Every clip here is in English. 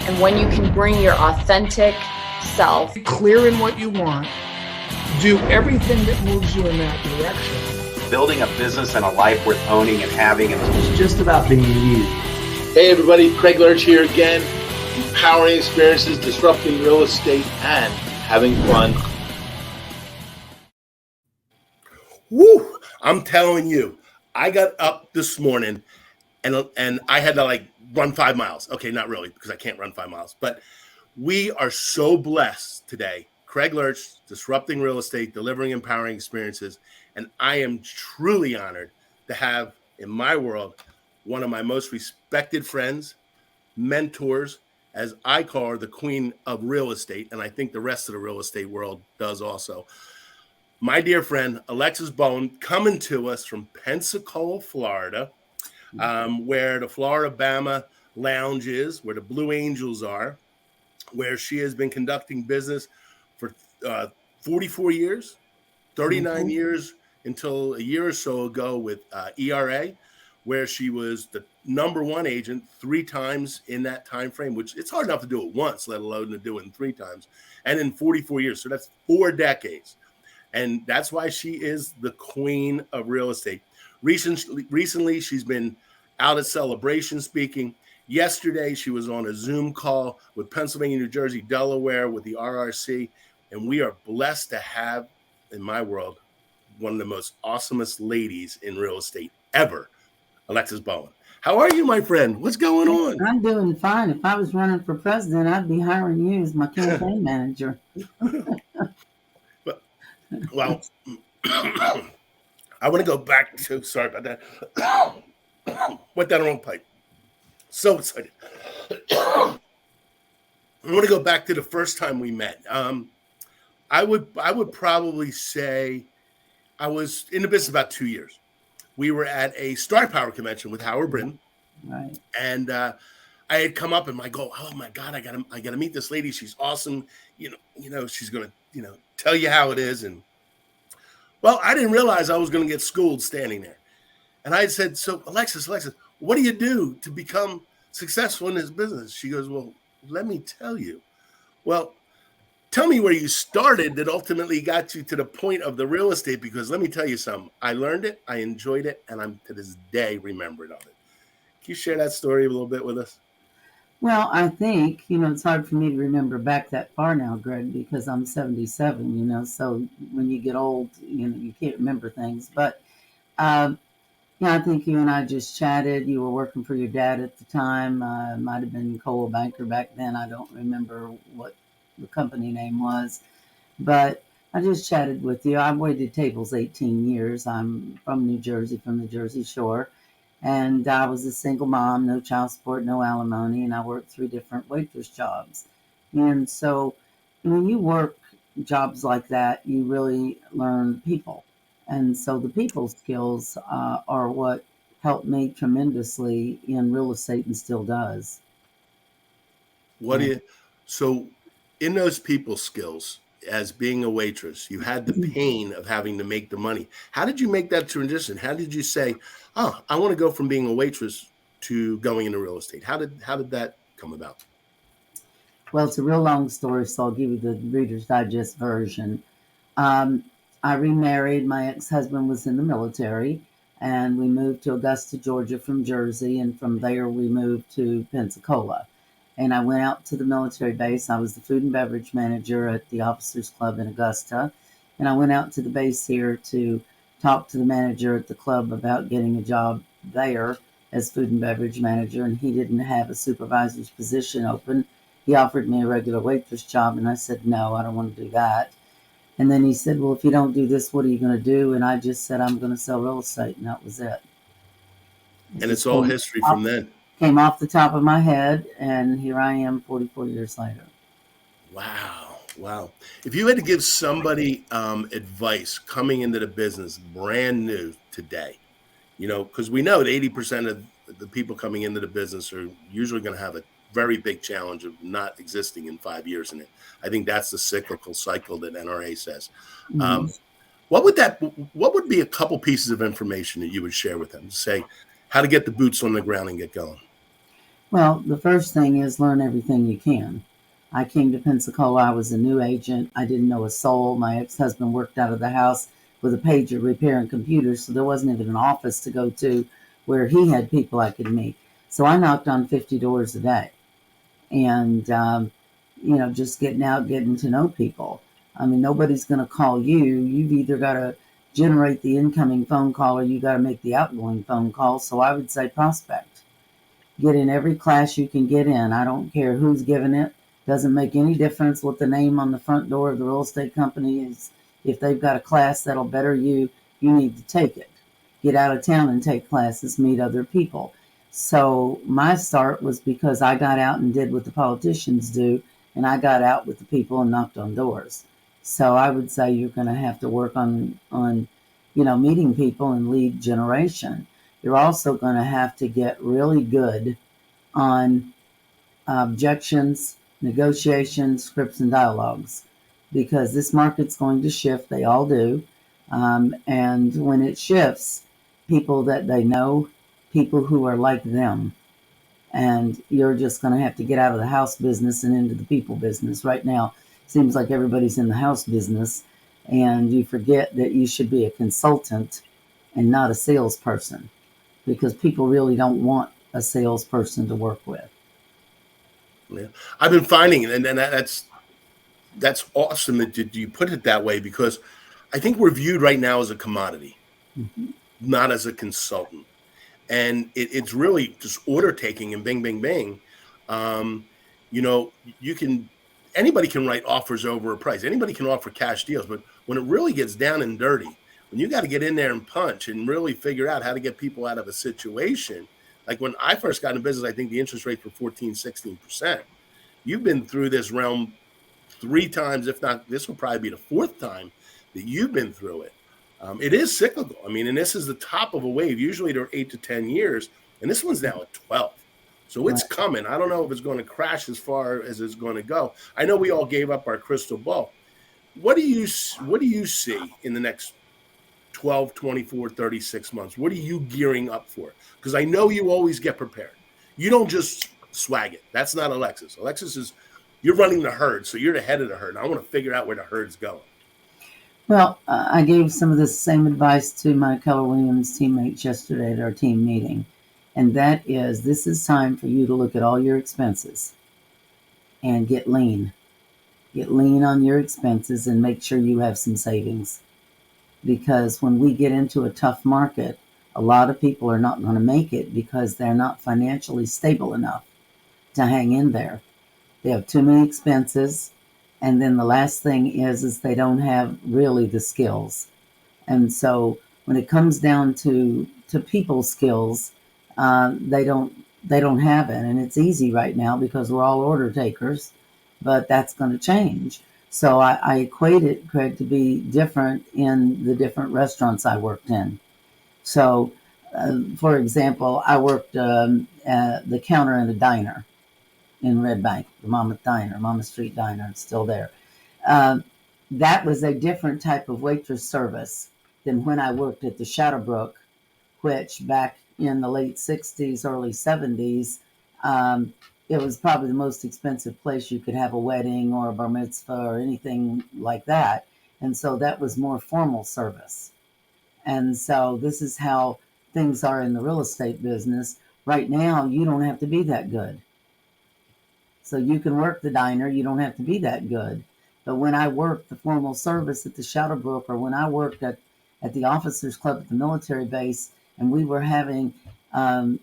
And when you can bring your authentic self, clear in what you want, do everything that moves you in that direction. Building a business and a life worth owning and having. It's just about being you. Hey everybody, Craig Lurch here again. Empowering experiences, disrupting real estate, and having fun. Woo! I'm telling you, I got up this morning and I had to run 5 miles. Okay, not really, because I can't run 5 miles. But we are so blessed today. Craig Lurch, disrupting real estate, delivering empowering experiences. And I am truly honored to have in my world one of my most respected friends, mentors, as I call her, the queen of real estate. And I think the rest of the real estate world does also. My dear friend, Alexis Bolin, coming to us from Pensacola, Florida, where the Florida Bama Lounge is, where the Blue Angels are, where she has been conducting business for 44 years, 39 years until a year or so ago with ERA, where she was the number one agent 3 times in that time frame, which it's hard enough to do it once, let alone to do it in 3 times, and in 44 years. So that's 4 decades. And that's why she is the queen of real estate. Recently, she's been out at Celebration speaking. Yesterday, she was on a Zoom call with Pennsylvania, New Jersey, Delaware with the RRC. And we are blessed to have, in my world, one of the most awesomest ladies in real estate ever, Alexis Bolin. How are you, my friend? What's going on? I'm doing fine. If I was running for president, I'd be hiring you as my campaign manager. Well, I want to go back to, sorry about that. Went down the wrong pipe. So excited. I want to go back to the first time we met. I would probably say I was in the business about 2 years. We were at a Star Power convention with Howard Britton. Right. And I had come up and I go, oh my God, I gotta meet this lady. She's awesome. You know, she's gonna, tell you how it is. And well, I didn't realize I was gonna get schooled standing there. And I said, so Alexis, what do you do to become successful in this business? She goes, well, let me tell you. Well, tell me where you started that ultimately got you to the point of the real estate, because let me tell you something. I learned it, I enjoyed it, and I'm to this day remembered of it. Can you share that story a little bit with us? Well, I think, it's hard for me to remember back that far now, Greg, because I'm 77, so when you get old, you can't remember things. But, I think you and I just chatted. You were working for your dad at the time. Might have been Coldwell Banker back then. I don't remember what the company name was. But I just chatted with you. I've waited tables 18 years. I'm from New Jersey, from the Jersey Shore. And I was a single mom, no child support, no alimony, and I worked 3 different waitress jobs. And so when you work jobs like that, you really learn people. And so the people skills are what helped me tremendously in real estate and still does. So in those people skills, as being a waitress, you had the pain of having to make the money. How did you make that transition? How did you say, oh, I want to go from being a waitress to going into real estate? How did that come about? Well, it's a real long story, so I'll give you the Reader's Digest version. I remarried. My ex-husband was in the military, and we moved to Augusta, Georgia from Jersey, and from there we moved to Pensacola. And I went out to the military base. I was the food and beverage manager at the Officers Club in Augusta. And I went out to the base here to talk to the manager at the club about getting a job there as food and beverage manager. And he didn't have a supervisor's position open. He offered me a regular waitress job. And I said, no, I don't want to do that. And then he said, well, if you don't do this, what are you going to do? And I just said, I'm going to sell real estate. And that was it. And it's all history from then. Came off the top of my head, and here I am 44 years later. Wow. If you had to give somebody advice coming into the business brand new today, because we know that 80% of the people coming into the business are usually going to have a very big challenge of not existing in 5 years in it. I think that's the cyclical cycle that NRA says. Mm-hmm. What would be a couple pieces of information that you would share with them to say how to get the boots on the ground and get going? Well, the first thing is learn everything you can. I came to Pensacola. I was a new agent. I didn't know a soul. My ex-husband worked out of the house with a pager repairing computers, so there wasn't even an office to go to where he had people I could meet. So I knocked on 50 doors a day, and just getting out, getting to know people. I mean, nobody's going to call you. You've either got to generate the incoming phone call or you got to make the outgoing phone call. So I would say prospect. Get in every class you can get in. I don't care who's giving it. Doesn't make any difference what the name on the front door of the real estate company is. If they've got a class that'll better you, you need to take it. Get out of town and take classes, meet other people. So my start was because I got out and did what the politicians do, and I got out with the people and knocked on doors. So I would say you're going to have to work on meeting people and lead generation. You're also going to have to get really good on objections, negotiations, scripts, and dialogues, because this market's going to shift. They all do. And when it shifts, people that they know, people who are like them, and you're just going to have to get out of the house business and into the people business. Right now, it seems like everybody's in the house business, and you forget that you should be a consultant and not a salesperson, because people really don't want a salesperson to work with. Yeah. I've been finding, and that's awesome that you put it that way, because I think we're viewed right now as a commodity, not as a consultant. And it's really just order taking and bing, bing, bing. Anybody can write offers over a price. Anybody can offer cash deals. But when it really gets down and dirty, when you got to get in there and punch and really figure out how to get people out of a situation, like when I first got in business, I think the interest rates were 14, 16%. You've been through this realm 3 times, if not, this will probably be the 4th time that you've been through it. It is cyclical. I mean, and this is the top of a wave. Usually they're 8 to 10 years, and this one's now at 12. So it's coming. I don't know if it's going to crash as far as it's going to go. I know we all gave up our crystal ball. What do you see in the next 12, 24, 36 months? What are you gearing up for? Because I know you always get prepared. You don't just swag it. That's not Alexis. Alexis is, you're running the herd, so you're the head of the herd. And I want to figure out where the herd's going. Well, I gave some of this same advice to my Keller Williams teammates yesterday at our team meeting. And that is, this is time for you to look at all your expenses and get lean. Get lean on your expenses and make sure you have some savings. Because when we get into a tough market, a lot of people are not going to make it because they're not financially stable enough to hang in there. They have too many expenses. And then the last thing is they don't have really the skills. And so when it comes down to people skills, they don't have it. And it's easy right now because we're all order takers, but that's going to change. So I equate it, Craig, to be different in the different restaurants I worked in. So, for example, I worked at the counter in a diner in Red Bank, the Mama Street Diner. It's still there. That was a different type of waitress service than when I worked at the Shadowbrook, which back in the late 60s, early 70s, it was probably the most expensive place you could have a wedding or a bar mitzvah or anything like that. And so that was more formal service. And so this is how things are in the real estate business. Right now, you don't have to be that good. So you can work the diner, you don't have to be that good. But when I worked the formal service at the Shadowbrook, or when I worked at the Officers Club at the military base, and we were having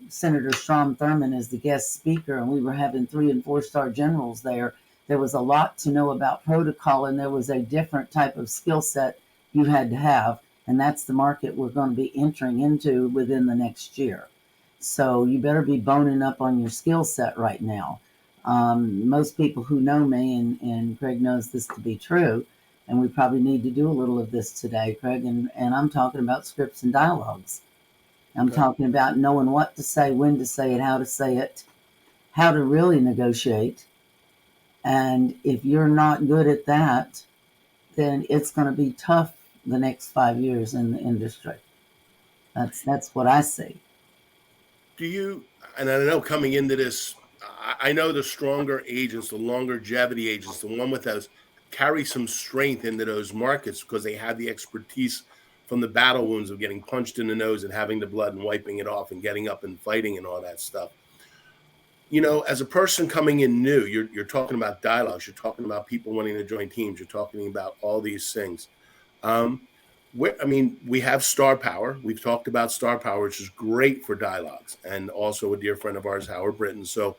Senator Strom Thurmond as the guest speaker, and we were having 3- and 4-star generals there, there was a lot to know about protocol, and there was a different type of skill set you had to have. And that's the market we're going to be entering into within the next year. So you better be boning up on your skill set right now. Most people who know me, and Craig knows this to be true, and we probably need to do a little of this today, Craig, and I'm talking about scripts and dialogues. I'm talking about knowing what to say, when to say it, how to really negotiate. And if you're not good at that, then it's going to be tough the next 5 years in the industry. That's what I see. Do you, and I know coming into this I know the stronger agents, the longevity agents, the one with those carry some strength into those markets because they have the expertise from the battle wounds of getting punched in the nose and having the blood and wiping it off and getting up and fighting and all that stuff. As a person coming in new, you're talking about dialogues, you're talking about people wanting to join teams, you're talking about all these things. We have Star Power. We've talked about Star Power, which is great for dialogues, and also a dear friend of ours, Howard Britton. So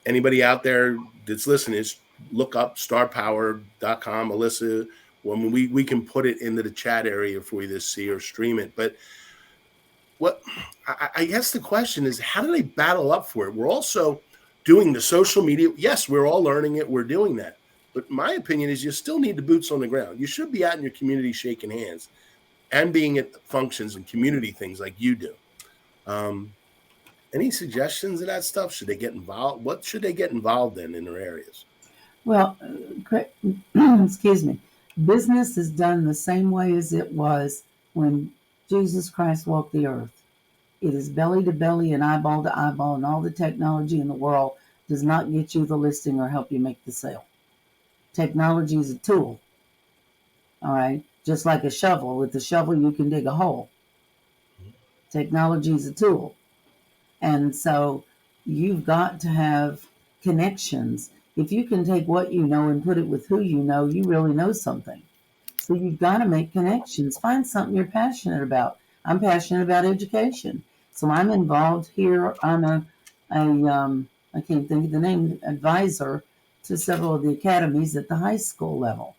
anybody out there that's listening, is look up starpower.com, Alyssa. When we can put it into the chat area for you to see or stream it. But what I guess the question is, how do they battle up for it? We're also doing the social media. Yes, we're all learning it. We're doing that. But my opinion is you still need the boots on the ground. You should be out in your community shaking hands and being at functions and community things like you do. Any suggestions of that stuff? Should they get involved? What should they get involved in their areas? Well, excuse me. Business is done the same way as it was when Jesus Christ walked the earth. It is belly to belly and eyeball to eyeball, and all the technology in the world does not get you the listing or help you make the sale. Technology is a tool. All right. Just like a shovel. With the shovel, you can dig a hole. Technology is a tool. And so you've got to have connections. If you can take what you know and put it with who you know, you really know something. So you've got to make connections. Find something you're passionate about. I'm passionate about education. So I'm involved here. I'm a I can't think of the name, advisor to several of the academies at the high school level.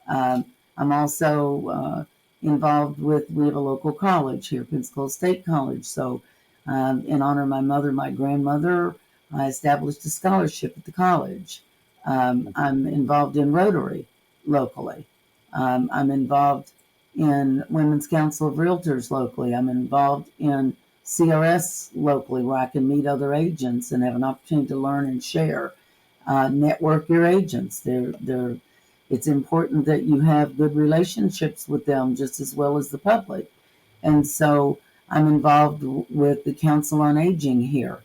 I'm also involved with, we have a local college here, Pensacola State College. So in honor of my mother, my grandmother, I established a scholarship at the college. I'm involved in Rotary locally. I'm involved in Women's Council of Realtors locally. I'm involved in CRS locally, where I can meet other agents and have an opportunity to learn and share. Network your agents. It's important that you have good relationships with them just as well as the public. And so I'm involved with the Council on Aging here,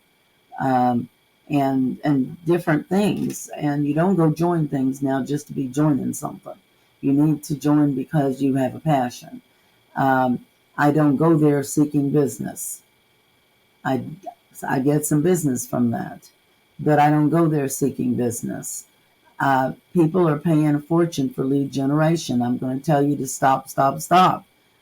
and different things. And you don't go join things now just to be joining something. You need to join because you have a passion. I don't go there seeking business. I get some business from that, but I don't go there seeking business. People are paying a fortune for lead generation. I'm going to tell you to stop.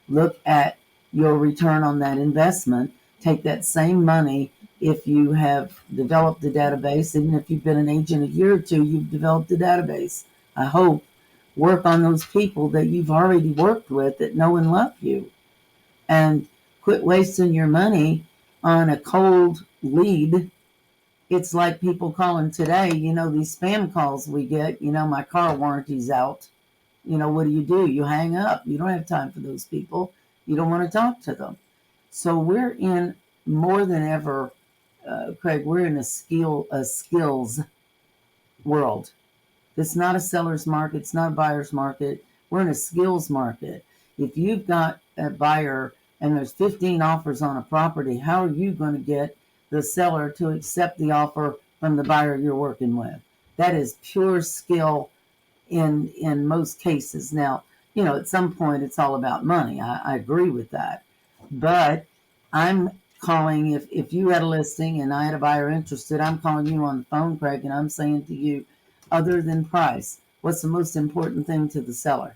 Look at your return on that investment. Take that same money. If you have developed a database, even if you've been an agent a year or two, you've developed a database. I hope. Work on those people that you've already worked with that know and love you. And quit wasting your money on a cold lead. It's like people calling today, these spam calls we get, my car warranty's out. What do? You hang up. You don't have time for those people. You don't want to talk to them. So we're in more than ever, Craig, we're in a skills world. It's not a seller's market. It's not a buyer's market. We're in a skills market. If you've got a buyer and there's 15 offers on a property, how are you going to get the seller to accept the offer from the buyer you're working with? That is pure skill in most cases. Now, at some point it's all about money. I agree with that. But I'm calling, if you had a listing and I had a buyer interested, I'm calling you on the phone, Craig, and I'm saying to you, other than price, what's the most important thing to the seller?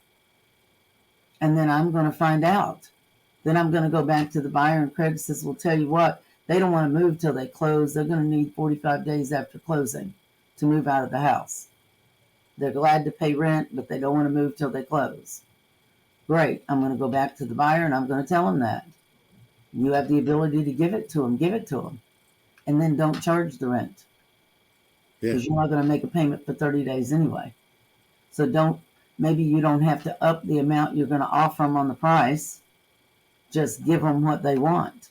And then I'm going to find out. Then I'm going to go back to the buyer, and Craig says, well, tell you what, they don't want to move till they close. They're going to need 45 days after closing to move out of the house. They're glad to pay rent, but they don't want to move till they close. Great. I'm going to go back to the buyer, and I'm going to tell them that. You have the ability to give it to them. Give it to them. And then don't charge the rent. Because you're not going to make a payment for 30 days anyway. So maybe you don't have to up the amount you're going to offer them on the price. Just give them what they want.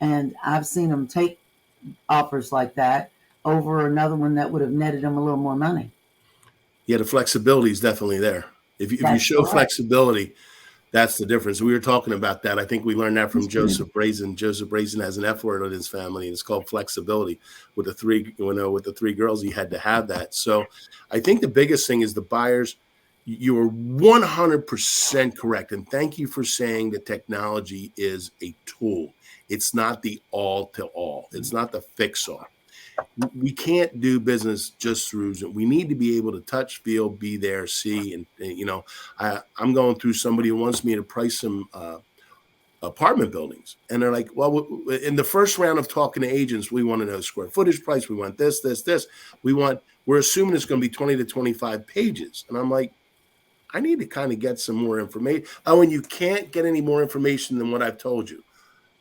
And I've seen them take offers like that over another one that would have netted them a little more money. Yeah, the flexibility is definitely there. If you show flexibility, That's the difference. We were talking about that. I think we learned that from Joseph Brazen. Joseph Brazen has an F word in his family, and it's called flexibility. With the three girls, he had to have that. So I think the biggest thing is the buyers. You are 100% correct. And thank you for saying that technology is a tool. It's not the all to all. It's not the fix all. We can't do business just through Zoom. We need to be able to touch, feel, be there, see. And I'm going through somebody who wants me to price some apartment buildings. And they're like, well, in the first round of talking to agents, we want to know square footage price. We want this. We're assuming it's going to be 20 to 25 pages. And I'm like, I need to kind of get some more information. Oh, and you can't get any more information than what I've told you.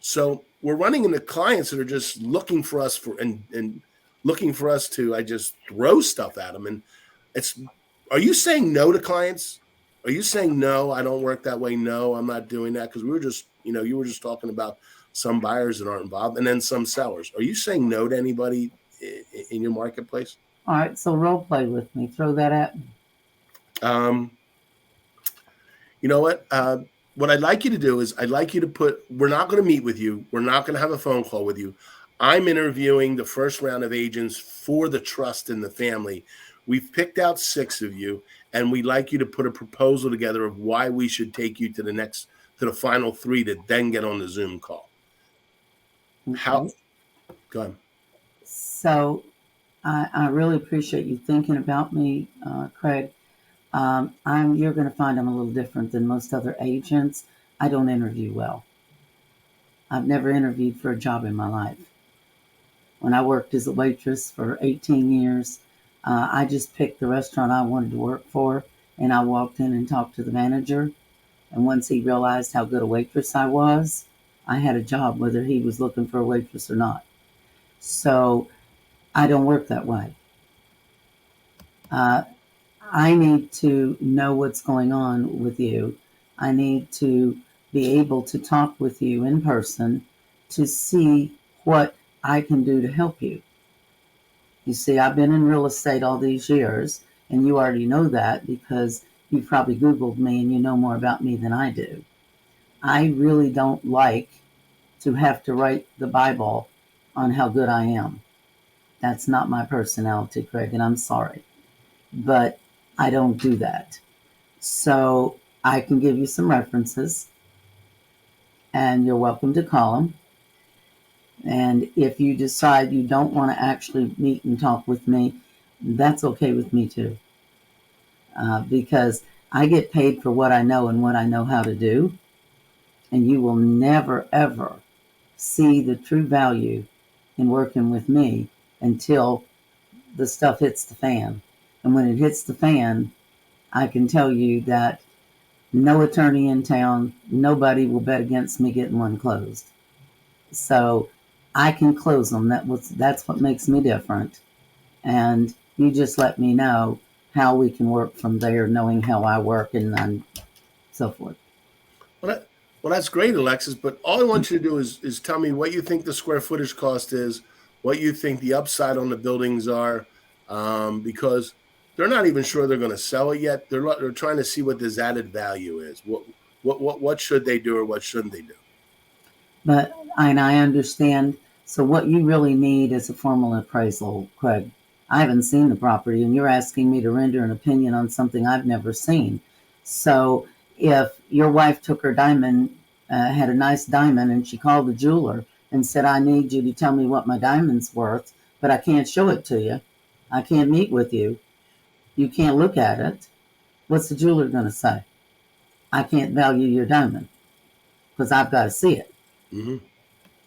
So we're running into clients that are just looking for us and looking for us to, I just throw stuff at them. And are you saying no to clients? Are you saying, no, I don't work that way? No, I'm not doing that. Because we were just, you were just talking about some buyers that aren't involved and then some sellers. Are you saying no to anybody in your marketplace? All right. So role play with me. Throw that at me. You know what? What I'd like you to do is we're not going to meet with you. We're not going to have a phone call with you. I'm interviewing the first round of agents for the trust in the family. We've picked out 6 of you, and we'd like you to put a proposal together of why we should take you to the final 3 to then get on the Zoom call. Okay. Go ahead. So I really appreciate you thinking about me, Craig. You're going to find I'm a little different than most other agents. I don't interview well. I've never interviewed for a job in my life. When I worked as a waitress for 18 years, I just picked the restaurant I wanted to work for, and I walked in and talked to the manager. And once he realized how good a waitress I was, I had a job whether he was looking for a waitress or not. So I don't work that way. I need to know what's going on with you. I need to be able to talk with you in person to see what I can do to help you. You see, I've been in real estate all these years, and you already know that because you've probably Googled me and you know more about me than I do. I really don't like to have to write the Bible on how good I am. That's not my personality, Craig, and I'm sorry. But I don't do that. So I can give you some references, and you're welcome to call them. And if you decide you don't want to actually meet and talk with me, that's okay with me too. Because I get paid for what I know and what I know how to do. And you will never, ever see the true value in working with me until the stuff hits the fan. And when it hits the fan, I can tell you that no attorney in town, nobody will bet against me getting one closed. So I can close them. That's what makes me different. And you just let me know how we can work from there, knowing how I work and so forth. Well, that's great, Alexis. But all I want you to do is tell me what you think the square footage cost is, what you think the upside on the buildings are, because they're not even sure they're going to sell it yet. They're trying to see what this added value is. What should they do or what shouldn't they do? But I understand. So what you really need is a formal appraisal, Craig. I haven't seen the property, and you're asking me to render an opinion on something I've never seen. So if your wife took her diamond, had a nice diamond, and she called the jeweler and said, I need you to tell me what my diamond's worth, but I can't show it to you. I can't meet with you. You can't look at it. What's the jeweler going to say? I can't value your diamond because I've got to see it. Mm-hmm.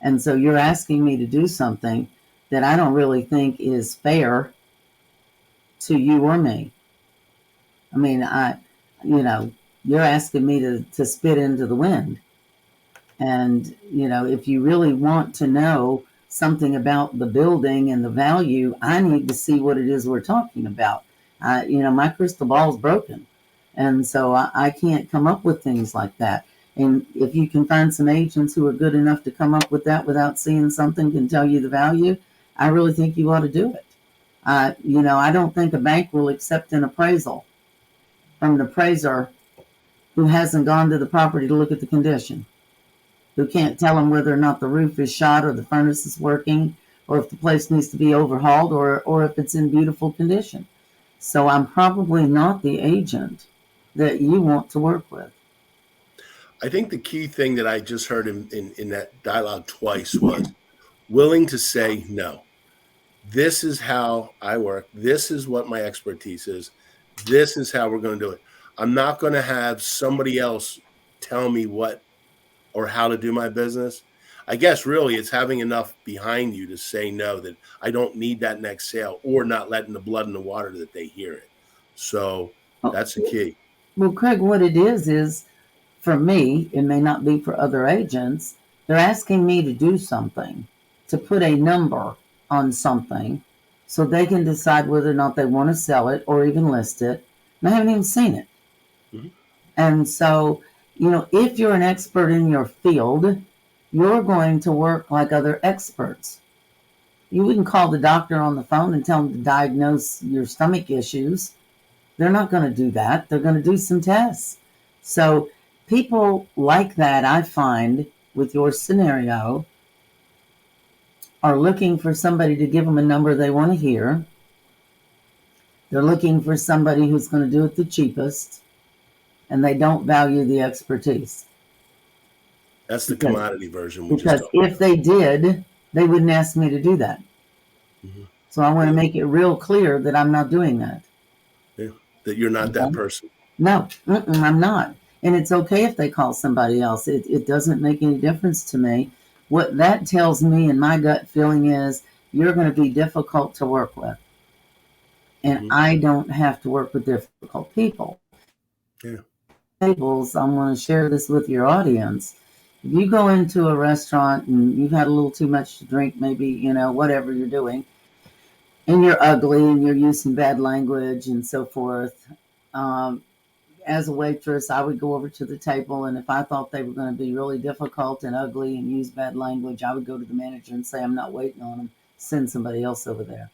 And so you're asking me to do something that I don't really think is fair to you or me. I mean, you're asking me to spit into the wind. And, if you really want to know something about the building and the value, I need to see what it is we're talking about. My crystal ball's broken. And so I can't come up with things like that. And if you can find some agents who are good enough to come up with that without seeing something can tell you the value, I really think you ought to do it. I don't think a bank will accept an appraisal from an appraiser who hasn't gone to the property to look at the condition, who can't tell them whether or not the roof is shot or the furnace is working or if the place needs to be overhauled or if it's in beautiful condition. So I'm probably not the agent that you want to work with. I think the key thing that I just heard in that dialogue twice was willing to say no. This is how I work. This is what my expertise is. This is how we're going to do it. I'm not going to have somebody else tell me what or how to do my business. I guess really it's having enough behind you to say no, that I don't need that next sale, or not letting the blood in the water that they hear it. So that's the key. Well, Craig, what it is for me, it may not be for other agents, they're asking me to do something, to put a number on something so they can decide whether or not they want to sell it or even list it. And I haven't even seen it. Mm-hmm. And so, if you're an expert in your field, you're going to work like other experts. You wouldn't call the doctor on the phone and tell them to diagnose your stomach issues. They're not going to do that. They're going to do some tests. So people like that, I find, with your scenario, are looking for somebody to give them a number they want to hear. They're looking for somebody who's going to do it the cheapest, and they don't value the expertise. That's the commodity version. Because if they did, they wouldn't ask me to do that. Mm-hmm. So I want to make it real clear that I'm not doing that. Yeah, that you're not that person. No, I'm not. And it's okay if they call somebody else. It doesn't make any difference to me. What that tells me and my gut feeling is you're going to be difficult to work with. And I don't have to work with difficult people. Yeah. Tables, I'm going to share this with your audience. If you go into a restaurant and you've had a little too much to drink, maybe, whatever you're doing, and you're ugly and you're using bad language and so forth, as a waitress, I would go over to the table, and if I thought they were going to be really difficult and ugly and use bad language, I would go to the manager and say, I'm not waiting on them. Send somebody else over there.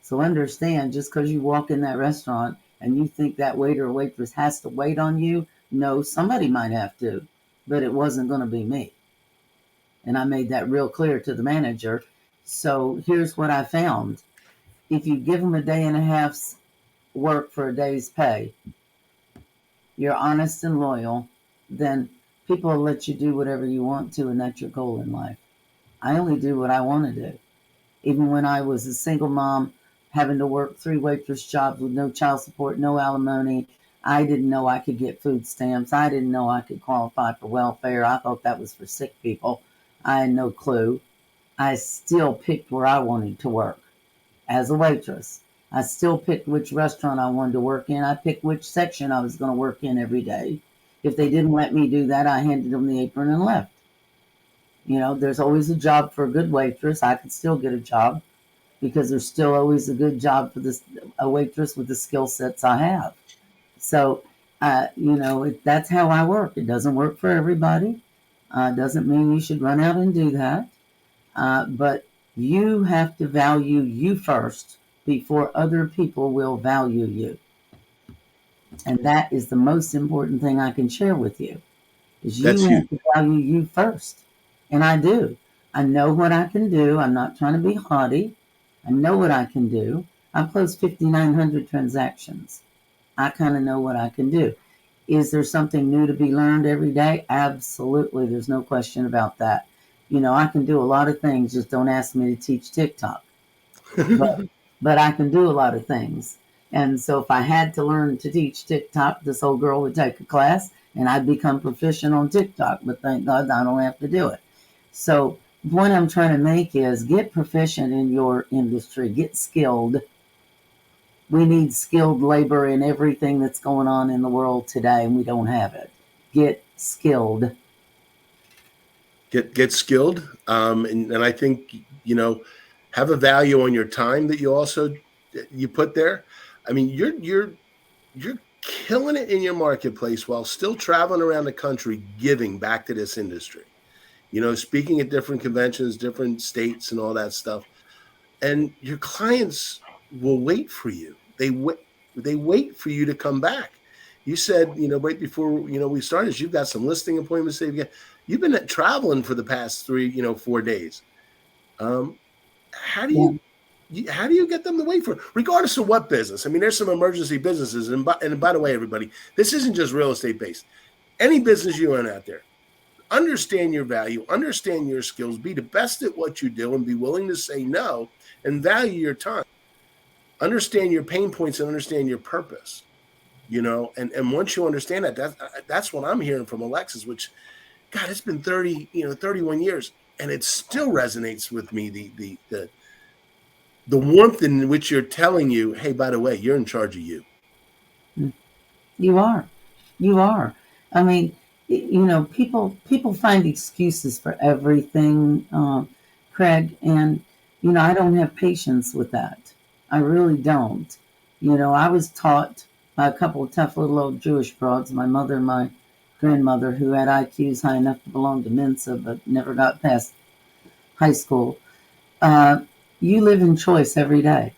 So understand, just because you walk in that restaurant and you think that waiter or waitress has to wait on you, no, somebody might have to, but it wasn't going to be me. And I made that real clear to the manager. So here's what I found. If you give them a day and a half's work for a day's pay, you're honest and loyal, then people will let you do whatever you want to, and that's your goal in life. I only do what I want to do. Even when I was a single mom, having to work 3 waitress jobs with no child support, no alimony, I didn't know I could get food stamps. I didn't know I could qualify for welfare. I thought that was for sick people. I had no clue. I still picked where I wanted to work as a waitress. I still picked which restaurant I wanted to work in. I picked which section I was going to work in every day. If they didn't let me do that, I handed them the apron and left. There's always a job for a good waitress. I could still get a job because there's still always a good job for a waitress with the skill sets I have. So, that's how I work. It doesn't work for everybody. Doesn't mean you should run out and do that. But you have to value you first before other people will value you. And that is the most important thing I can share with you, is you have to value you first. And I do. I know what I can do. I'm not trying to be haughty. I know what I can do. I've closed 5,900 transactions. I kind of know what I can do. Is there something new to be learned every day? Absolutely. There's no question about that. I can do a lot of things. Just don't ask me to teach TikTok. But I can do a lot of things. And so if I had to learn to teach TikTok, this old girl would take a class and I'd become proficient on TikTok. But thank God I don't have to do it. So the point I'm trying to make is get proficient in your industry. Get skilled. We need skilled labor in everything that's going on in the world today, and we don't have it. Get skilled. Get skilled. And I think, have a value on your time that you put there. I mean, you're killing it in your marketplace while still traveling around the country, giving back to this industry, speaking at different conventions, different states and all that stuff. And your clients will wait for you. They wait for you to come back. You said, right before, we started, you've got some listing appointments. You've been traveling for the past 4 days. How do Yeah. how do you get them to wait for it, regardless of what business? I mean, there's some emergency businesses. And by the way, everybody, this isn't just real estate based. Any business you run out there, understand your value, understand your skills, be the best at what you do, and be willing to say no and value your time. Understand your pain points and understand your purpose. And once you understand that's what I'm hearing from Alexis, which, God, it's been 31 years, and it still resonates with me. The warmth in which you're telling you, hey, by the way, you're in charge of you. You are. You are. I mean, people find excuses for everything, Craig, and I don't have patience with that. I really don't. I was taught by a couple of tough little old Jewish broads, my mother and my grandmother, who had IQs high enough to belong to Mensa but never got past high school. You live in choice every day.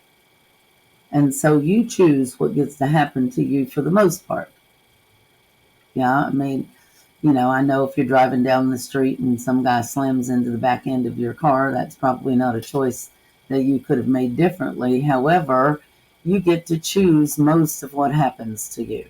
And so you choose what gets to happen to you for the most part. Yeah, I mean, I know if you're driving down the street and some guy slams into the back end of your car, that's probably not a choice that you could have made differently. However, you get to choose most of what happens to you.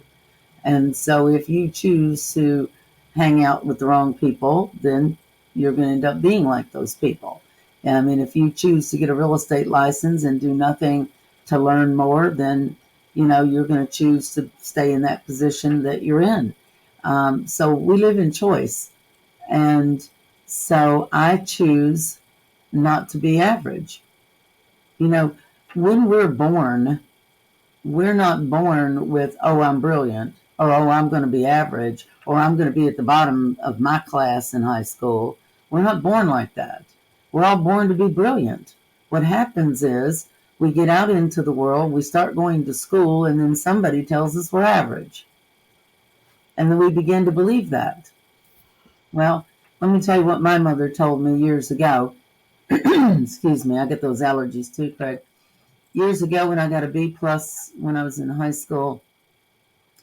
And so if you choose to hang out with the wrong people, then you're going to end up being like those people. And I mean, if you choose to get a real estate license and do nothing to learn more, then, you're going to choose to stay in that position that you're in. So we live in choice. And so I choose not to be average. When we're born, we're not born with, oh, I'm brilliant, or oh, I'm going to be average, or I'm going to be at the bottom of my class in high school. We're not born like that. We're all born to be brilliant. What happens is we get out into the world, we start going to school, and then somebody tells us we're average. And then we begin to believe that. Well, let me tell you what my mother told me years ago. Excuse me, I get those allergies too, Craig. Years ago when I got a B+ when I was in high school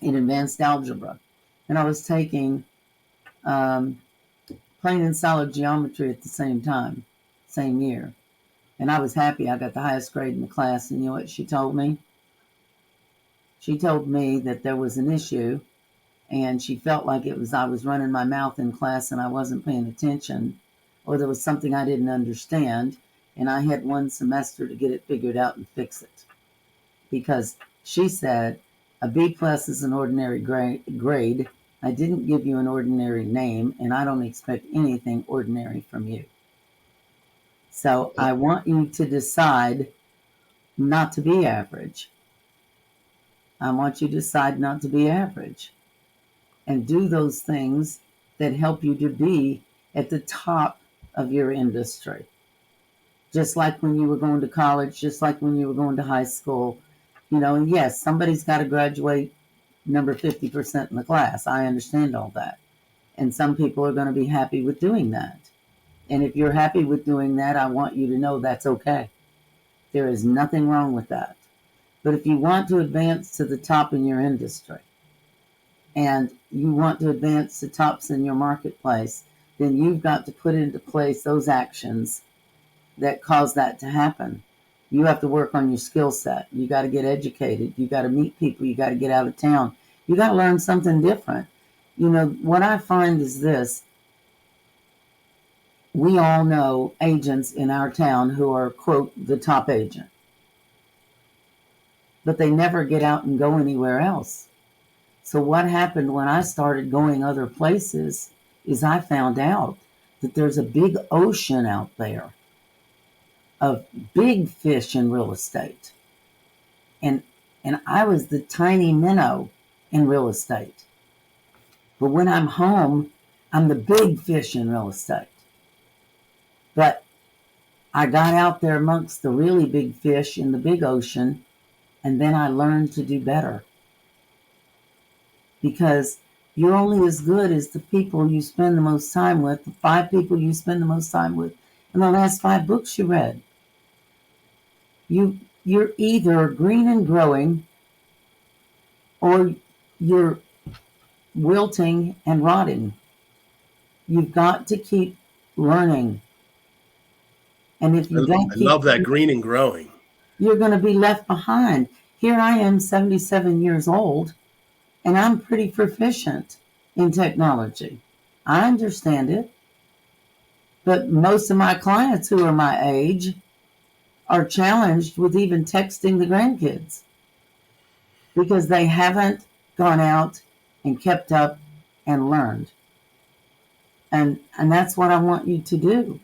in advanced algebra, and I was taking plain and solid geometry at the same time, same year. And I was happy I got the highest grade in the class. And you know what she told me? She told me that there was an issue, and she felt like I was running my mouth in class and I wasn't paying attention, or there was something I didn't understand, and I had 1 semester to get it figured out and fix it. Because she said, a B+ is an ordinary grade. I didn't give you an ordinary name, and I don't expect anything ordinary from you. So I want you to decide not to be average. I want you to decide not to be average and do those things that help you to be at the top of your industry. Just like when you were going to college, just like when you were going to high school, and yes, somebody's got to graduate number 50% in the class. I understand all that. And some people are going to be happy with doing that. And if you're happy with doing that, I want you to know that's okay. There is nothing wrong with that. But if you want to advance to the top in your industry, and you want to advance to tops in your marketplace, then you've got to put into place those actions that cause that to happen. You have to work on your skill set. You got to get educated. You got to meet people. You got to get out of town. You got to learn something different. What I find is this. We all know agents in our town who are, quote, the top agent. But they never get out and go anywhere else. So what happened when I started going other places is I found out that there's a big ocean out there of big fish in real estate. And I was the tiny minnow in real estate. But when I'm home, I'm the big fish in real estate. But I got out there amongst the really big fish in the big ocean, and then I learned to do better. Because you're only as good as the people you spend the most time with, the 5 people you spend the most time with, and the last 5 books you read. You're either green and growing, or you're wilting and rotting. You've got to keep learning. And if you don't I keep love that green and growing. you're going to be left behind. Here I am, 77 years old, and I'm pretty proficient in technology. I understand it. But most of my clients who are my age are challenged with even texting the grandkids because they haven't gone out and kept up and learned. And that's what I want you to do.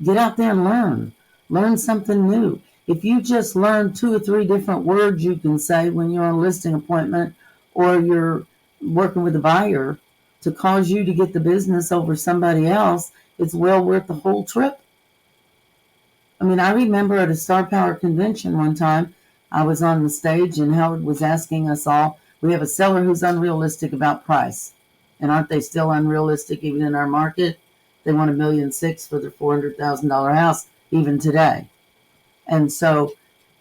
Get out there and learn. Learn something new. If you just learn 2 or 3 different words you can say when you're on a listing appointment or you're working with a buyer to cause you to get the business over somebody else, it's well worth the whole trip. I mean, I remember at a Star Power convention one time, I was on the stage and Howard was asking us all, we have a seller who's unrealistic about price. And aren't they still unrealistic even in our market? They want $1.6 million for their $400,000 house even today. And so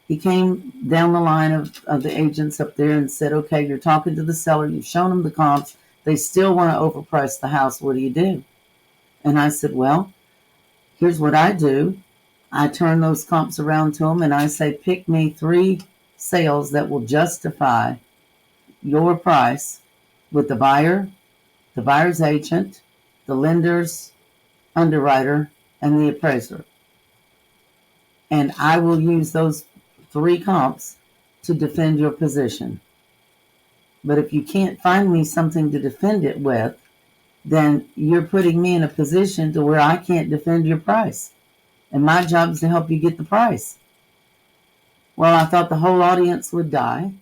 he came down the line of the agents up there and said, okay, you're talking to the seller. You've shown them the comps. They still want to overprice the house. What do you do? And I said, well, here's what I do. I turn those comps around to them and I say, pick me 3 sales that will justify your price with the buyer, the buyer's agent, the lender's underwriter, and the appraiser. And I will use those 3 comps to defend your position. But if you can't find me something to defend it with, then you're putting me in a position to where I can't defend your price. And my job is to help you get the price. Well, I thought the whole audience would die.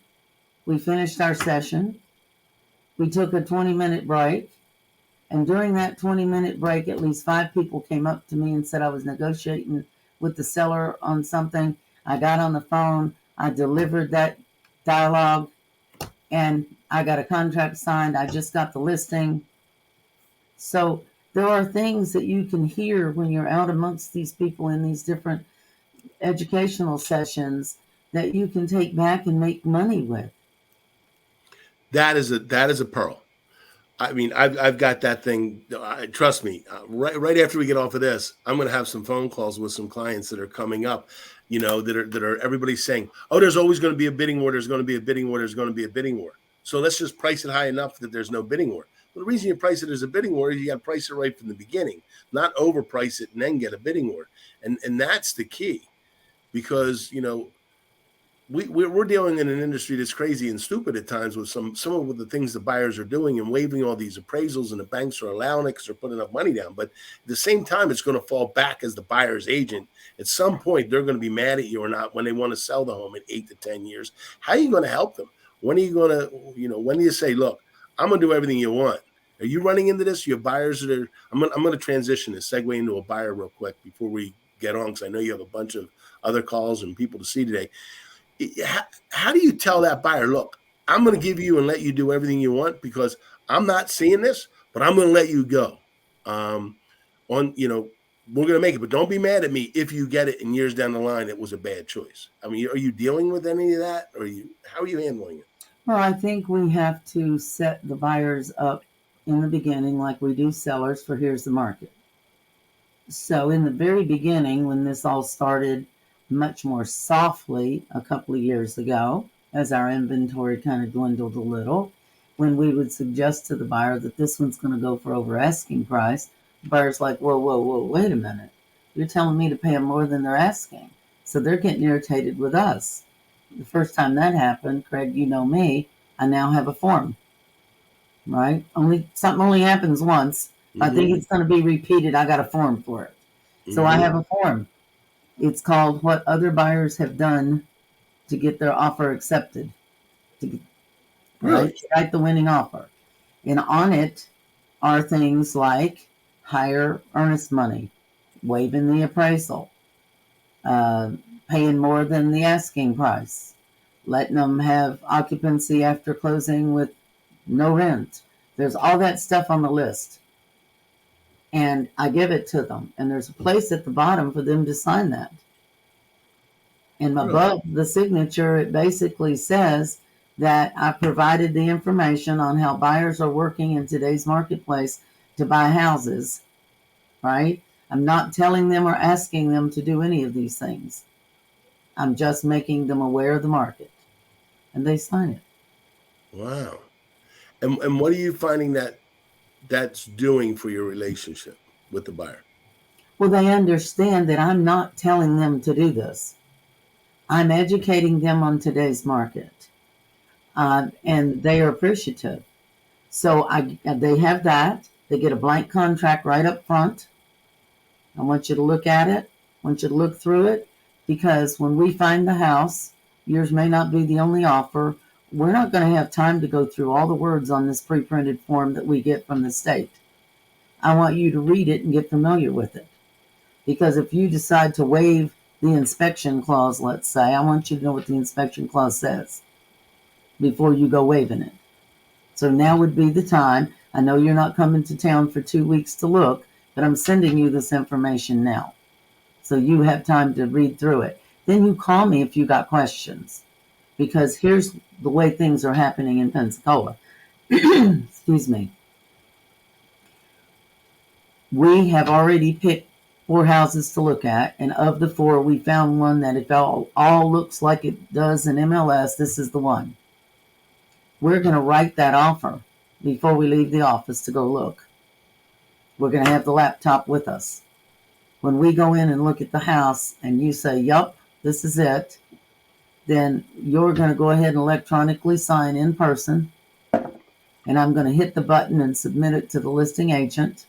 We finished our session. We took a 20-minute break. And during that 20-minute break, at least 5 people came up to me and said I was negotiating with the seller on something. I got on the phone. I delivered that dialogue. And I got a contract signed. I just got the listing. So there are things that you can hear when you're out amongst these people in these different educational sessions that you can take back and make money with. That is a pearl. I mean, I've got that thing. Trust me. Right after we get off of this, I'm going to have some phone calls with some clients that are coming up. You know, that are everybody's saying, oh, there's always going to be a bidding war. There's going to be a bidding war. There's going to be a bidding war. So let's just price it high enough that there's no bidding war. Well, the reason you price it as a bidding war is you got to price it right from the beginning, not overprice it and then get a bidding war. And that's the key, because, you know, we're dealing in an industry that's crazy and stupid at times with some of the things the buyers are doing and waiving all these appraisals, and the banks are allowing it because they're putting enough money down. But at the same time, it's going to fall back as the buyer's agent. At some point, they're going to be mad at you or not when they want to sell the home in 8 to 10 years. How are you going to help them? When are you going to, you know, when do you say, look, I'm going to do everything you want? Are you running into this? You have buyers that are, I'm going to transition and segue into a buyer real quick before we get on, because I know you have a bunch of other calls and people to see today. How do you tell that buyer, look, I'm going to give you and let you do everything you want because I'm not seeing this, but I'm going to let you go. You know, we're going to make it, but don't be mad at me if you get it and years down the line it was a bad choice. I mean, are you dealing with any of that, or how are you handling it? Well, I think we have to set the buyers up in the beginning like we do sellers for here's the market. So in the very beginning, when this all started much more softly a couple of years ago, as our inventory kind of dwindled a little, when we would suggest to the buyer that this one's going to go for over asking price, the buyer's like, whoa, wait a minute. You're telling me to pay them more than they're asking. So they're getting irritated with us. The first time that happened, Craig, you know me, I now have a form, right? Something only happens once. Mm-hmm. I think it's going to be repeated. I got a form for it. Mm-hmm. So I have a form. It's called What Other Buyers Have Done to Get Their Offer Accepted. Right? Write the winning offer. And on it are things like higher earnest money, waiving the appraisal, paying more than the asking price, letting them have occupancy after closing with no rent. There's all that stuff on the list. And I give it to them. And there's a place at the bottom for them to sign that. And above the signature, it basically says that I provided the information on how buyers are working in today's marketplace to buy houses, right? I'm not telling them or asking them to do any of these things. I'm just making them aware of the market, and they sign it. Wow. And what are you finding that's doing for your relationship with the buyer? Well, they understand that I'm not telling them to do this. I'm educating them on today's market, and they are appreciative. So they have that. They get a blank contract right up front. I want you to look at it. I want you to look through it, because when we find the house, yours may not be the only offer. We're not going to have time to go through all the words on this pre-printed form that we get from the state. I want you to read it and get familiar with it. Because if you decide to waive the inspection clause, let's say, I want you to know what the inspection clause says before you go waiving it. So now would be the time. I know you're not coming to town for 2 weeks to look, but I'm sending you this information now. So you have time to read through it. Then you call me if you got questions. Because here's the way things are happening in Pensacola. Excuse me. We have already picked 4 houses to look at, and of the 4, we found one that if all looks like it does in MLS, this is the one. We're going to write that offer before we leave the office to go look. We're going to have the laptop with us. When we go in and look at the house and you say, yup, this is it, then you're going to go ahead and electronically sign in person, and I'm going to hit the button and submit it to the listing agent.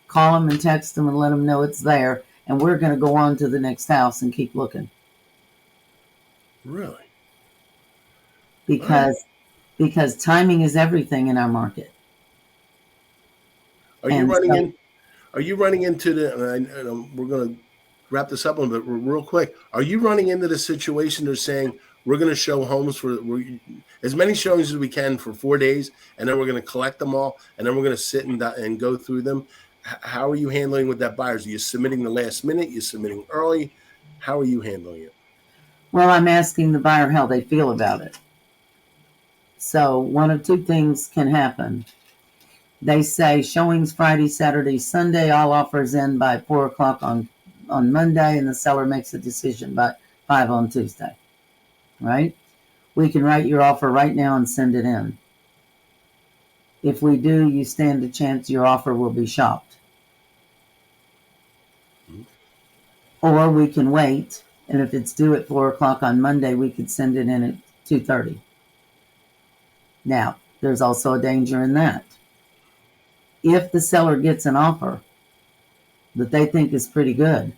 Call them and text them and let them know it's there, and we're going to go on to the next house and keep looking. Really? Because timing is everything in our market. Are you running into the? And we're going to wrap this up a little bit real quick. Are you running into the situation they're saying we're going to show homes for as many showings as we can for 4 days, and then we're going to collect them all, and then we're going to sit and go through them? How are you handling with that buyers? Are you submitting the last minute? Are you submitting early? How are you handling it? Well, I'm asking the buyer how they feel about it. So one of 2 things can happen. They say showings Friday, Saturday, Sunday, all offers in by 4 o'clock on Monday, and the seller makes a decision by 5 on Tuesday. Right? We can write your offer right now and send it in. If we do, you stand a chance your offer will be shopped. Or we can wait, and if it's due at 4 o'clock on Monday, we could send it in at 2:30. Now, there's also a danger in that. If the seller gets an offer that they think is pretty good,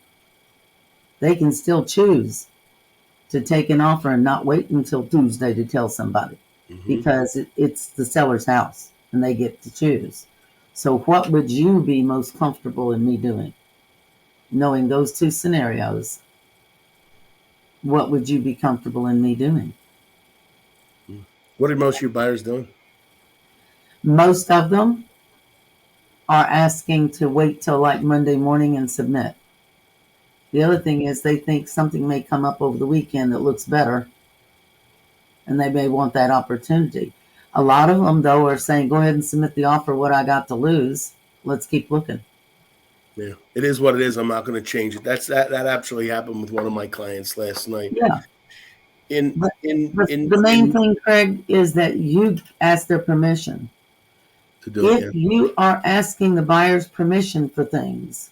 they can still choose to take an offer and not wait until Tuesday to tell somebody, because it's the seller's house and they get to choose. So what would you be most comfortable in me doing? Knowing those 2 scenarios, what would you be comfortable in me doing? What are most of your buyers doing? Most of them are asking to wait till like Monday morning and submit. The other thing is they think something may come up over the weekend that looks better, and they may want that opportunity. A lot of them, though, are saying, go ahead and submit the offer. What I got to lose? Let's keep looking. Yeah, it is what it is. I'm not going to change it. That actually happened with one of my clients last night. Yeah. The main thing, Craig, is that you ask their permission. To do it. If you are asking the buyer's permission for things,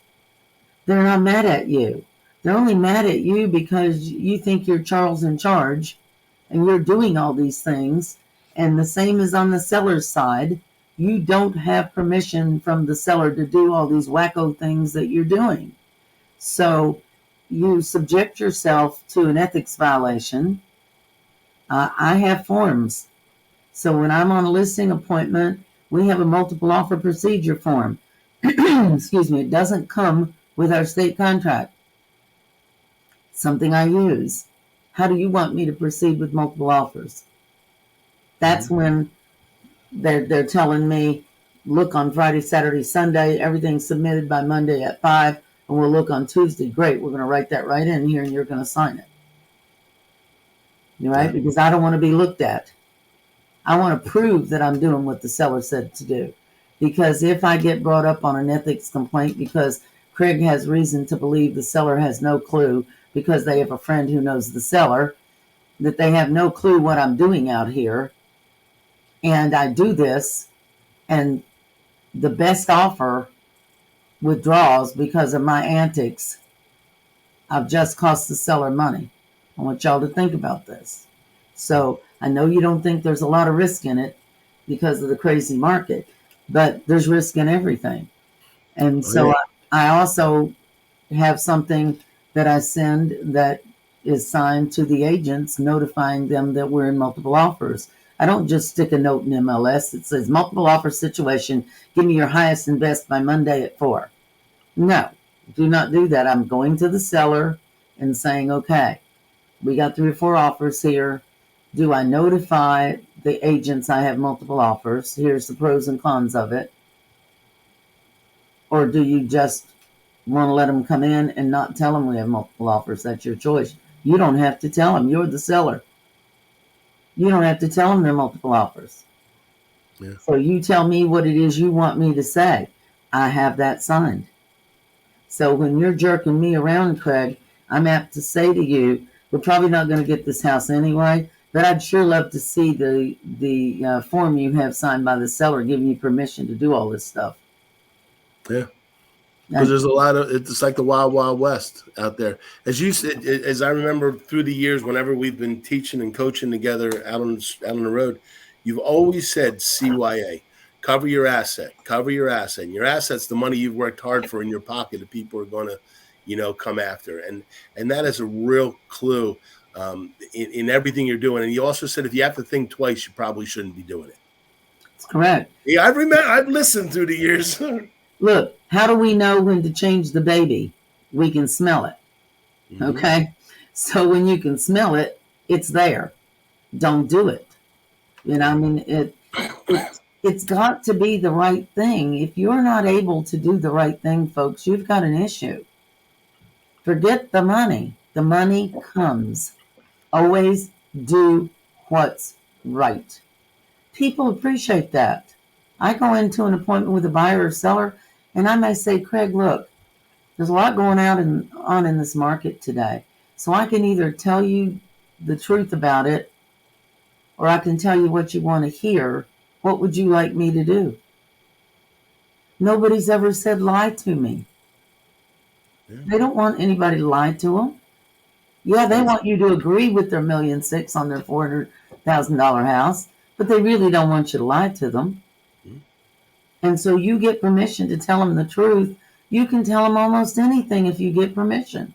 they're not mad at you. They're only mad at you because you think you're Charles in charge and you're doing all these things. And the same is on the seller's side. You don't have permission from the seller to do all these wacko things that you're doing. So you subject yourself to an ethics violation. I have forms. So when I'm on a listing appointment, we have a multiple offer procedure form. Excuse me. It doesn't come with our state contract. Something I use. How do you want me to proceed with multiple offers? That's when they're telling me, look on Friday, Saturday, Sunday, everything's submitted by Monday at 5, and we'll look on Tuesday. Great, we're going to write that right in here, and you're going to sign it. You're right? Because I don't want to be looked at. I want to prove that I'm doing what the seller said to do. Because if I get brought up on an ethics complaint because Craig has reason to believe the seller has no clue because they have a friend who knows the seller, that they have no clue what I'm doing out here, and I do this, and the best offer withdraws because of my antics, I've just cost the seller money. I want y'all to think about this. So I know you don't think there's a lot of risk in it because of the crazy market, but there's risk in everything. And so I also have something that I send that is signed to the agents, notifying them that we're in multiple offers. I don't just stick a note in MLS that says multiple offer situation, give me your highest and best by Monday at 4. No, do not do that. I'm going to the seller and saying, okay, we got 3 or 4 offers here. Do I notify the agents I have multiple offers? Here's the pros and cons of it. Or do you just want to let them come in and not tell them we have multiple offers? That's your choice. You don't have to tell them. You're the seller. You don't have to tell them they're multiple offers. Yeah. So you tell me what it is you want me to say. I have that signed. So when you're jerking me around, Craig, I'm apt to say to you, we're probably not going to get this house anyway, but I'd sure love to see the form you have signed by the seller giving you permission to do all this stuff. Yeah. Because there's a lot of, it's like the wild, wild west out there. As you said, as I remember through the years, whenever we've been teaching and coaching together out on the road, you've always said CYA, cover your asset. And your asset's the money you've worked hard for in your pocket that people are going to, come after. And that is a real clue in everything you're doing. And you also said, if you have to think twice, you probably shouldn't be doing it. That's correct. Yeah, I've listened through the years. Look, how do we know when to change the baby? We can smell it. Mm-hmm. Okay? So when you can smell it, it's there. Don't do it. It's got to be the right thing. If you're not able to do the right thing, folks, you've got an issue. Forget the money. The money comes. Always do what's right. People appreciate that. I go into an appointment with a buyer or seller, and I may say, Craig, look, there's a lot going on in this market today. So I can either tell you the truth about it, or I can tell you what you want to hear. What would you like me to do? Nobody's ever said lie to me. Yeah. They don't want anybody to lie to them. Yeah, they want you to agree with their $1.6 million on their $400,000 house, but they really don't want you to lie to them. And so you get permission to tell them the truth. You can tell them almost anything if you get permission.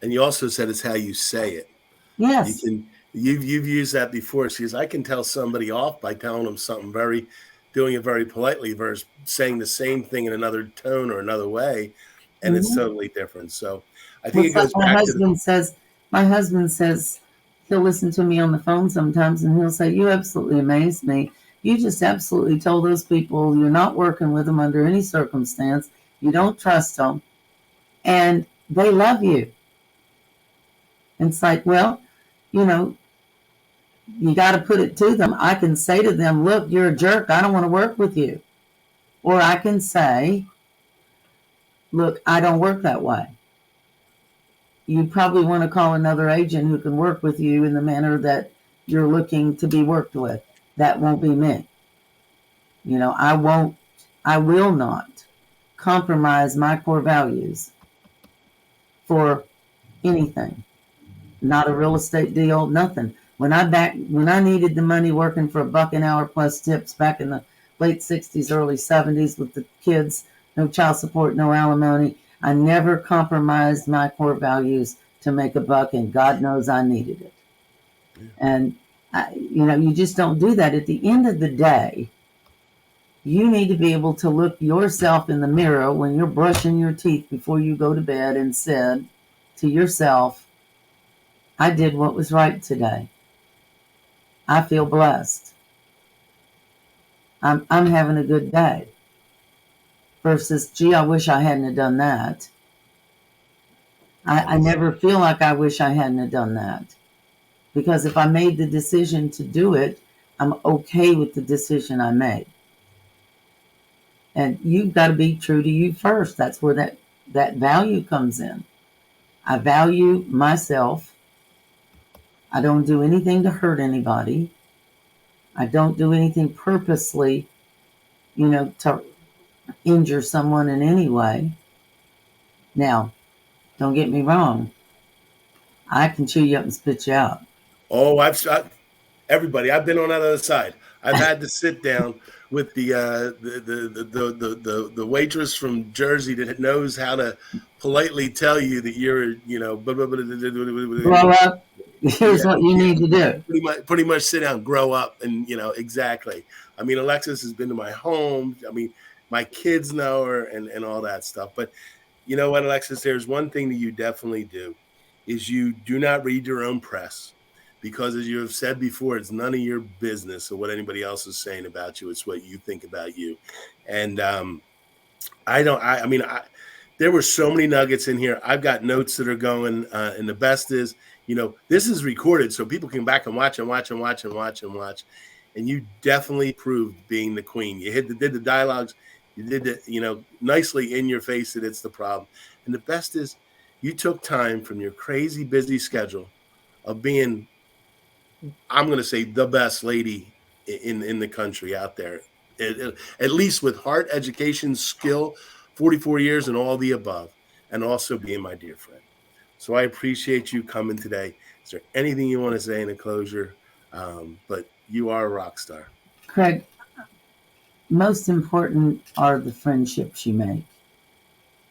And you also said it's how you say it. Yes. You've used that before. She says, I can tell somebody off by telling them something doing it very politely versus saying the same thing in another tone or another way. And it's totally different. So I think it goes back to my husband says, he'll listen to me on the phone sometimes and he'll say, you absolutely amaze me. You just absolutely told those people you're not working with them under any circumstance. You don't trust them. And they love you. And it's like, well, you got to put it to them. I can say to them, look, you're a jerk. I don't want to work with you. Or I can say, look, I don't work that way. You probably want to call another agent who can work with you in the manner that you're looking to be worked with. That won't be me. I will not compromise my core values for anything. Not a real estate deal, nothing. When I needed the money working for $1 an hour plus tips back in the late 60s, early 70s with the kids, no child support, no alimony, I never compromised my core values to make $1, and God knows I needed it. Yeah. And you just don't do that. At the end of the day, you need to be able to look yourself in the mirror when you're brushing your teeth before you go to bed and said to yourself, I did what was right today. I feel blessed. I'm having a good day. Versus, gee, I wish I hadn't have done that. I never feel like I wish I hadn't have done that. Because if I made the decision to do it, I'm okay with the decision I made. And you've got to be true to you first. That's where that value comes in. I value myself. I don't do anything to hurt anybody. I don't do anything purposely, to injure someone in any way. Now, don't get me wrong. I can chew you up and spit you out. Oh, everybody. I've been on that other side. I've had to sit down with the waitress from Jersey that knows how to politely tell you that you're, Grow up. Here's what you need to do. Pretty much sit down, grow up, and exactly. I mean, Alexis has been to my home. I mean, my kids know her and all that stuff. But you know what, Alexis? There's one thing that you definitely do is you do not read your own press. Because as you have said before, it's none of your business or what anybody else is saying about you. It's what you think about you. And there were so many nuggets in here. I've got notes that are going. And the best is, this is recorded so people can back and watch and watch and watch and watch and watch. And you definitely proved being the queen. You did the dialogues. You did it, nicely in your face that it's the problem. And the best is you took time from your crazy busy schedule of being, I'm going to say, the best lady in the country out there, at least with heart, education, skill, 44 years and all the above, and also being my dear friend. So I appreciate you coming today. Is there anything you want to say in a closure? But you are a rock star. Craig, most important are the friendships you make.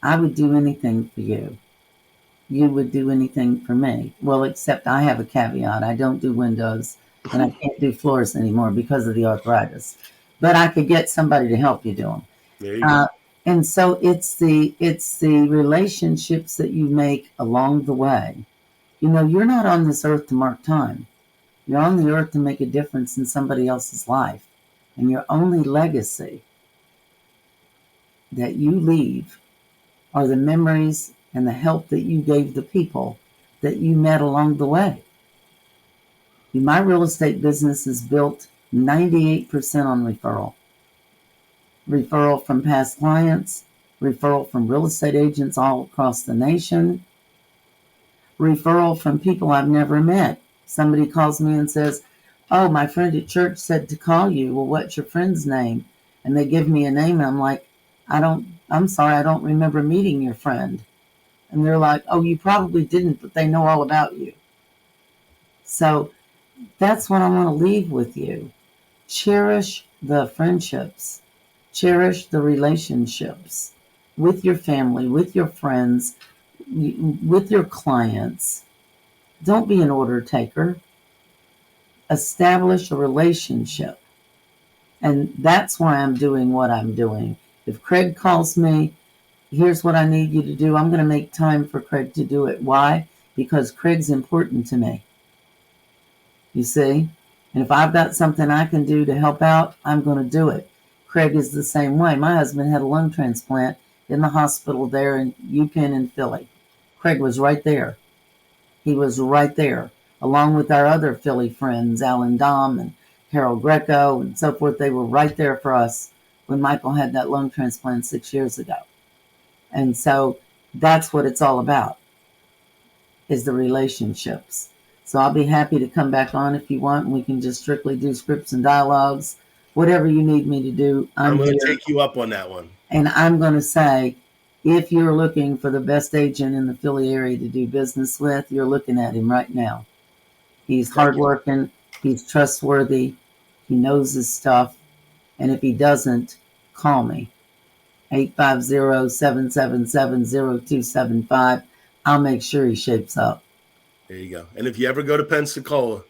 I would do anything for you. You would do anything for me. Well, except I have a caveat. I don't do windows and I can't do floors anymore because of the arthritis. But I could get somebody to help you do them. There you go. And so it's the relationships that you make along the way. You're not on this earth to mark time. You're on the earth to make a difference in somebody else's life. And your only legacy that you leave are the memories and the help that you gave the people that you met along the way. My real estate business is built 98% on referral. Referral from past clients, referral from real estate agents all across the nation, referral from people I've never met. Somebody calls me and says, oh, my friend at church said to call you. Well, what's your friend's name? And they give me a name and I'm like, I'm sorry, I don't remember meeting your friend. And they're like, oh, you probably didn't, but they know all about you. So that's what I want to leave with you. Cherish the friendships. Cherish the relationships with your family, with your friends, with your clients. Don't be an order taker. Establish a relationship. And that's why I'm doing what I'm doing. If Craig calls me, here's what I need you to do. I'm going to make time for Craig to do it. Why? Because Craig's important to me. You see? And if I've got something I can do to help out, I'm going to do it. Craig is the same way. My husband had a lung transplant in the hospital there in UPenn in Philly. Craig was right there. He was right there, along with our other Philly friends, Alan Dom and Harold Greco and so forth. They were right there for us when Michael had that lung transplant 6 years ago. And so that's what it's all about, is the relationships. So I'll be happy to come back on if you want, and we can just strictly do scripts and dialogues. Whatever you need me to do, I'm going to take you up on that one. And I'm going to say, if you're looking for the best agent in the Philly area to do business with, you're looking at him right now. He's hardworking. He's trustworthy. He knows his stuff. And if he doesn't, call me. 850-777-0275. I'll make sure he shapes up. There you go. And if you ever go to Pensacola,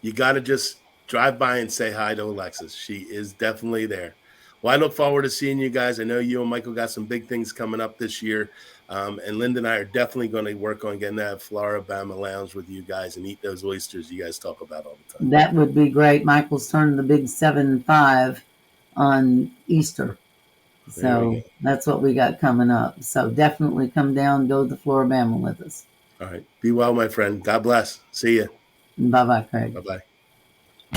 you got to just drive by and say hi to Alexis. She is definitely there. Well, I look forward to seeing you guys. I know you and Michael got some big things coming up this year. And Linda and I are definitely going to work on getting that Floribama Lounge with you guys and eat those oysters you guys talk about all the time. That would be great. Michael's turning the big 7-5 on Easter. So that's what we got coming up. So definitely come down, go to the Floribama with us. All right. Be well, my friend. God bless. See you. Bye-bye, Craig. Bye-bye.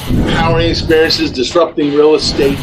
empowering experiences, disrupting real estate,